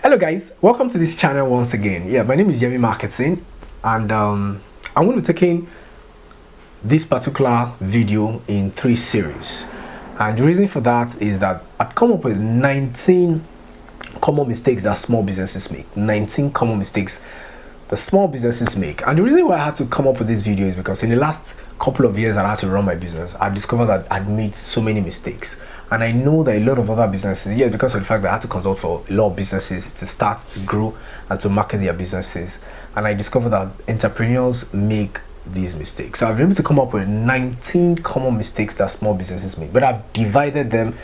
Hello guys, welcome to this channel once again. My name is Yemimarketing, and I'm going to be taking this particular video in 3 series. And the reason for that is that I've come up with 19 common mistakes that small businesses make. 19 common mistakes that small businesses make. And the reason why I had to come up with this video is because in the last couple of years I had to run my business, I discovered that I'd made so many mistakes. And I know that a lot of other businesses, because of the fact that I had to consult for a lot of businesses to start to grow and to market their businesses. And I discovered that entrepreneurs make these mistakes. So I've been able to come up with 19 common mistakes that small businesses make, but I've divided them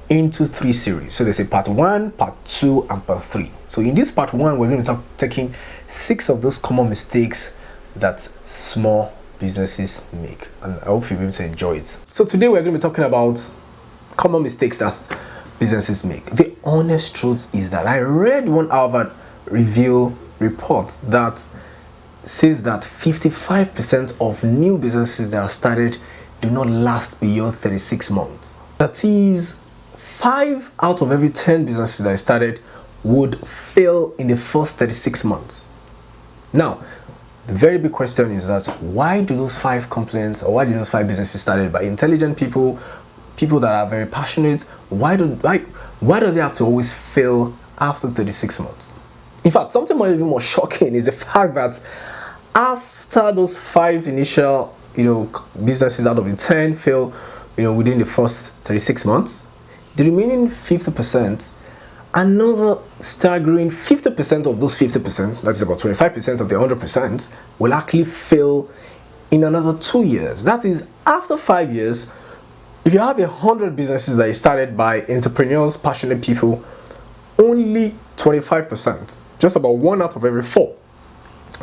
into 3 series. So there's a part 1, part 2, and part 3. So in this part 1, we're going to be taking 6 of those common mistakes that small businesses make, and I hope you'll be able to enjoy it. So today we're going to be talking about common mistakes that businesses make. The honest truth is that I read one Harvard review report that says that 55% of new businesses that are started do not last beyond 36 months. That is, 5 out of every 10 businesses that I started would fail in the first 36 months. Now, the very big question is that why do those 5 complaints, or why do those 5 businesses started by intelligent people that are very passionate, why does it have to always fail after 36 months? In fact, something even more shocking is the fact that after those 5 initial businesses out of the 10 fail within the first 36 months, the remaining 50%, another staggering 50% of those 50%, that is about 25% of the 100%, will actually fail in another 2 years. That is, after 5 years, if you have 100 businesses that you started by entrepreneurs, passionate people, only 25%, just about 1 out of every 4,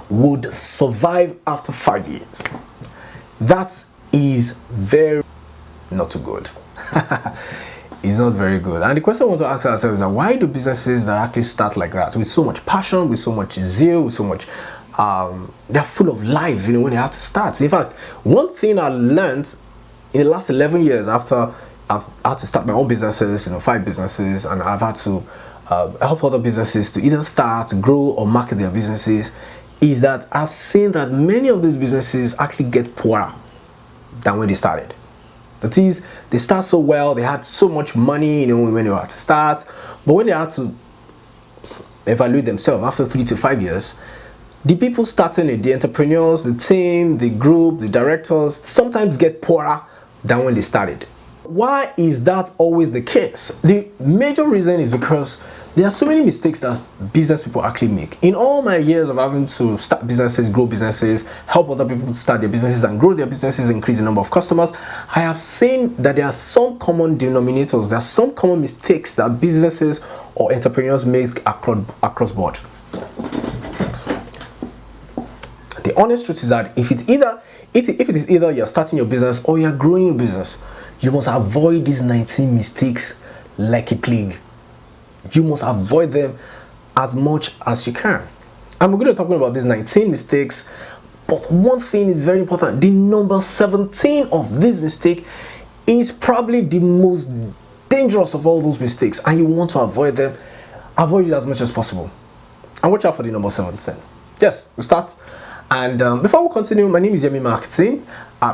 would survive after 5 years. That is very not too good. It's not very good. And the question I want to ask ourselves is that why do businesses that actually start like that, with so much passion, with so much zeal, with so much they're full of life when they have to start? In fact, one thing I learned in the last 11 years after I've had to start my own businesses, 5 businesses, and I've had to help other businesses to either start, grow, or market their businesses, is that I've seen that many of these businesses actually get poorer than when they started. That is, they start so well, they had so much money, when they were to start, but when they had to evaluate themselves after 3 to 5 years, the people starting it, the entrepreneurs, the team, the group, the directors, sometimes get poorer than when they started. Why is that always the case? The major reason is because there are so many mistakes that business people actually make. In all my years of having to start businesses, grow businesses, help other people to start their businesses and grow their businesses, increase the number of customers, I have seen that there are some common denominators, there are some common mistakes that businesses or entrepreneurs make across board. The honest truth is that if it is either you're starting your business or you're growing your business, you must avoid these 19 mistakes like a plague. You must avoid them as much as you can. And we're going to talk about these 19 mistakes, but one thing is very important. The number 17 of this mistake is probably the most dangerous of all those mistakes, and you want to avoid them. Avoid it as much as possible. And watch out for the number 17. Yes, we'll start. And before we continue, my name is Yemimarketing.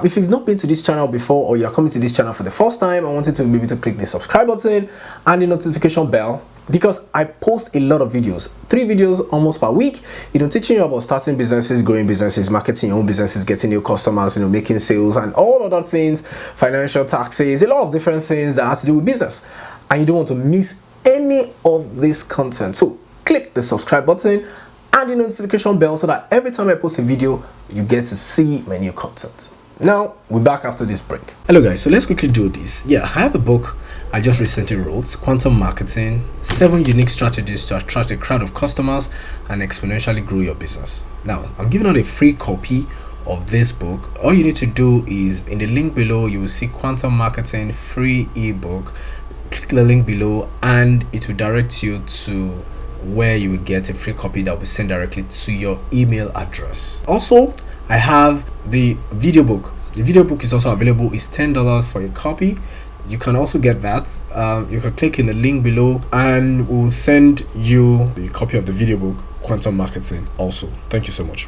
If you've not been to this channel before, or you're coming to this channel for the first time, I want you to maybe to click the subscribe button and the notification bell, because I post a lot of videos, 3 videos almost per week, teaching you about starting businesses, growing businesses, marketing your own businesses, getting new customers, making sales, and all other things, financial, taxes, a lot of different things that have to do with business. And you don't want to miss any of this content. So click the subscribe button and the notification bell so that every time I post a video, you get to see my new content. Now, we're back after this break. Hello guys, so let's quickly do this. I have a book I just recently wrote, Quantum Marketing, 7 Unique Strategies to Attract a Crowd of Customers and Exponentially Grow Your Business. Now, I'm giving out a free copy of this book. All you need to do is, in the link below, you will see Quantum Marketing free ebook. Click the link below and it will direct you to where you will get a free copy that will be sent directly to your email address. Also, I have the video book. The video book is also available. It's $10 for a copy. you can also get that. You can click in the link below and we'll send you a copy of the video book, Quantum Marketing, also. Thank you so much.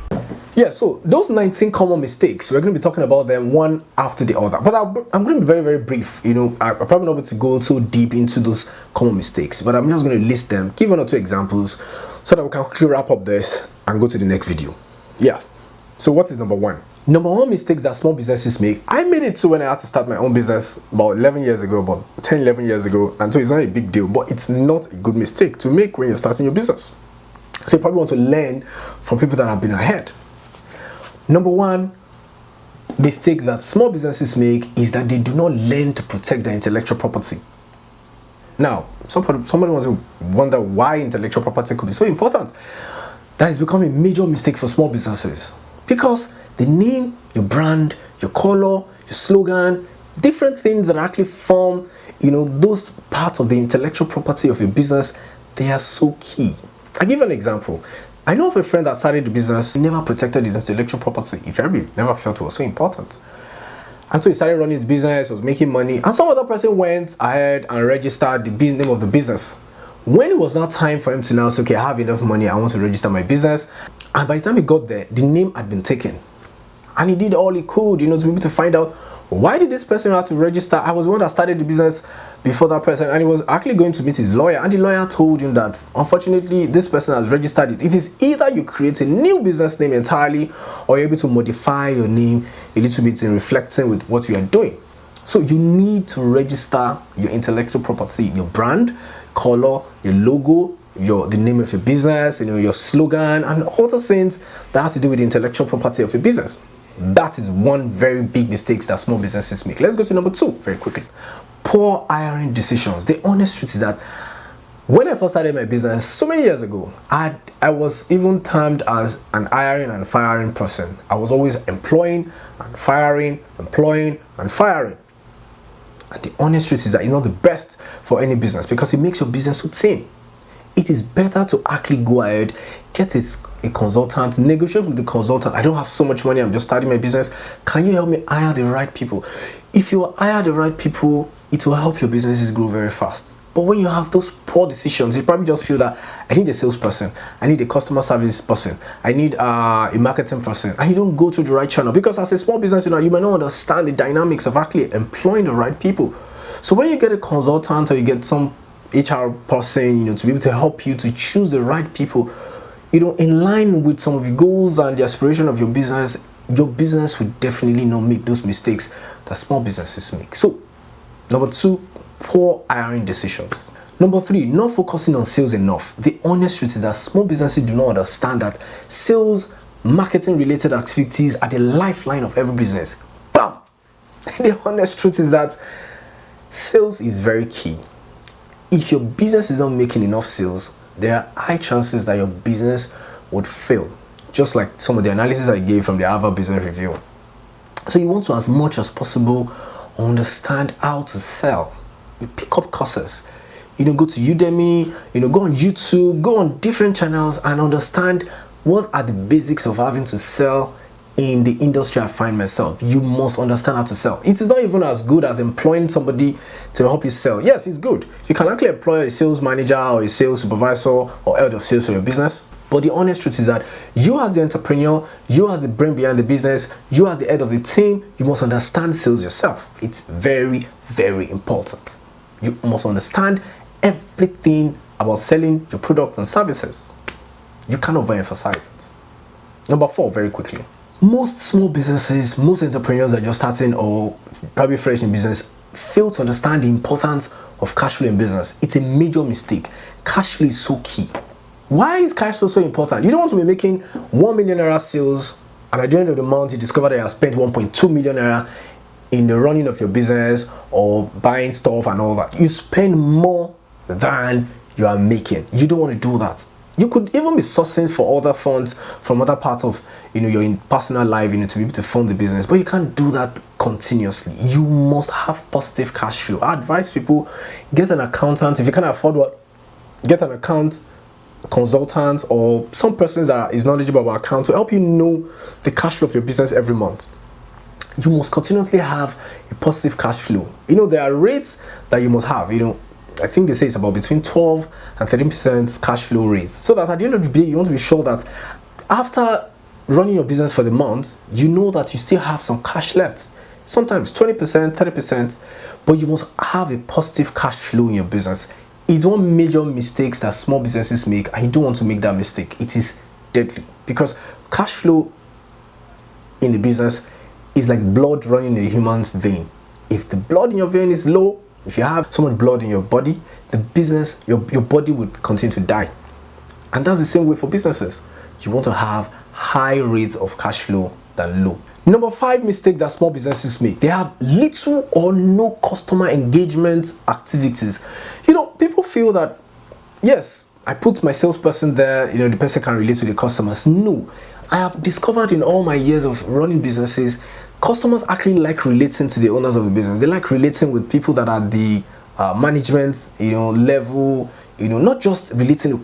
Yeah, so those 19 common mistakes, we're going to be talking about them one after the other. But I'm going to be very, very brief. I'm probably not able to go so deep into those common mistakes, but I'm just going to list them, give one or two examples so that we can quickly wrap up this and go to the next video. Yeah. So what is number one? Number one mistakes that small businesses make. I made it too when I had to start my own business about 11 years ago, about 10, 11 years ago. And so it's not a big deal, but it's not a good mistake to make when you're starting your business. So you probably want to learn from people that have been ahead. Number one mistake that small businesses make is that they do not learn to protect their intellectual property. Now, somebody wants to wonder why intellectual property could be so important. That has become a major mistake for small businesses because the name, your brand, your color, your slogan, different things that actually form, those parts of the intellectual property of your business, they are so key. I'll give you an example. I know of a friend that started the business, he never protected his intellectual property. He never felt it was so important. And so he started running his business, was making money, and some other person went ahead and registered the name of the business. When it was now time for him to now say, okay, I have enough money, I want to register my business. And by the time he got there, the name had been taken. And he did all he could, to be able to find out, why did this person have to register? I was the one that started the business before that person, and he was actually going to meet his lawyer, and the lawyer told him that unfortunately this person has registered it. It is either you create a new business name entirely, or you're able to modify your name a little bit in reflecting with what you are doing. So you need to register your intellectual property, your brand, color, your logo, the name of your business, your slogan, and other things that have to do with the intellectual property of your business. That is one very big mistake that small businesses make. Let's go to number two very quickly. Poor hiring decisions. The honest truth is that when I first started my business so many years ago, I was even termed as an hiring and firing person. I was always employing and firing, employing and firing. And the honest truth is that it's not the best for any business because it makes your business so thin. It is better to actually go ahead, get a consultant, negotiate with the consultant. I don't have so much money, I'm just starting my business. Can you help me hire the right people? If you hire the right people, it will help your businesses grow very fast. But when you have those poor decisions, you probably just feel that I need a salesperson, I need a customer service person, I need a marketing person, and you don't go through the right channel because as a small business, you might not understand the dynamics of actually employing the right people. So when you get a consultant or you get some HR person, to be able to help you to choose the right people, in line with some of the goals and the aspiration of your business will definitely not make those mistakes that small businesses make. So, number two, poor hiring decisions. Number three, not focusing on sales enough. The honest truth is that small businesses do not understand that sales, marketing related activities are the lifeline of every business. Bam! The honest truth is that sales is very key. If your business is not making enough sales, there are high chances that your business would fail. Just like some of the analysis I gave from the aviod business review. So you want to, as much as possible, understand how to sell. You pick up courses. Go to Udemy, go on YouTube, go on different channels and understand what are the basics of having to sell in the industry I find myself. You must understand how to sell. It is not even as good as employing somebody to help you sell. Yes, it's good. You can actually employ a sales manager or a sales supervisor or head of sales for your business. But the honest truth is that you as the entrepreneur, you as the brain behind the business, you as the head of the team, you must understand sales yourself. It's very, very important. You must understand everything about selling your products and services. You can't overemphasize it. Number four, very quickly. Most small businesses, most entrepreneurs that are just starting or probably fresh in business fail to understand the importance of cash flow in business. It's a major mistake. Cash flow is so key. Why is cash flow so important? You don't want to be making 1 million naira sales and at the end of the month you discover that you have spent 1.2 million naira in the running of your business or buying stuff and all that. You spend more than you are making. You don't want to do that. You could even be sourcing for other funds from other parts of your personal life to be able to fund the business, but you can't do that continuously. You must have positive cash flow. I advise people, get an accountant. If you can't afford one, get an account consultant or some person that is knowledgeable about accounts to help you know the cash flow of your business every month. you must continuously have a positive cash flow. There are rates that you must have. I think they say it's about between 12 and 13% cash flow rates. So that at the end of the day, you want to be sure that after running your business for the month, you know that you still have some cash left. Sometimes 20%, 30%, but you must have a positive cash flow in your business. It's one major mistake that small businesses make, and you don't want to make that mistake. It is deadly, because cash flow in the business is like blood running in a human vein. If the blood in your vein is low, if you have so much blood in your body, the business, your body would continue to die. And that's the same way for businesses. You want to have high rates of cash flow than low. Number 5 mistake that small businesses make: they have little or no customer engagement activities. People feel that, yes, I put my salesperson there, the person can relate to the customers. No, I have discovered in all my years of running businesses, customers actually like relating to the owners of the business. They like relating with people that are the management, level, not just relating,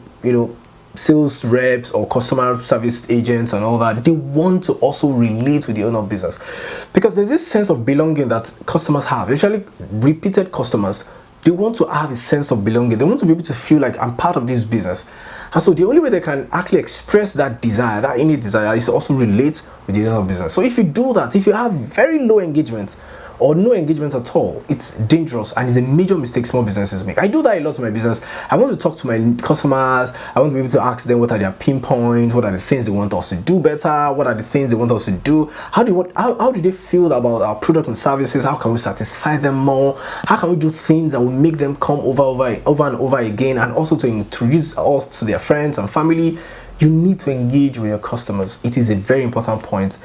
sales reps or customer service agents and all that. They want to also relate with the owner of business, because there's this sense of belonging that customers have, especially repeated customers. They want to have a sense of belonging. They want to be able to feel like, I'm part of this business. And so the only way they can actually express that desire, that innate desire, is to also relate with the owner of business. So if you do that, if you have very low engagement or no engagement at all, it's dangerous and it's a major mistake small businesses make. I do that a lot in my business. I want to talk to my customers. I want to be able to ask them what are their pinpoints, what are the things they want us to do better, what are the things they want us to do, how do they feel about our product and services, how can we satisfy them more, how can we do things that will make them come over and over again, and also to introduce us to their friends and family. You need to engage with your customers. It is a very important point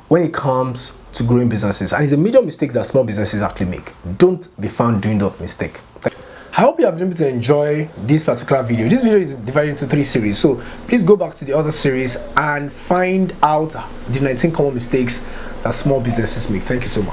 when it comes to growing businesses, and it's a major mistake that small businesses actually make. Don't be found doing that mistake. I hope you have been able to enjoy this particular video. This video is divided into 3 series, so please go back to the other series and find out the 19 common mistakes that small businesses make. Thank you so much.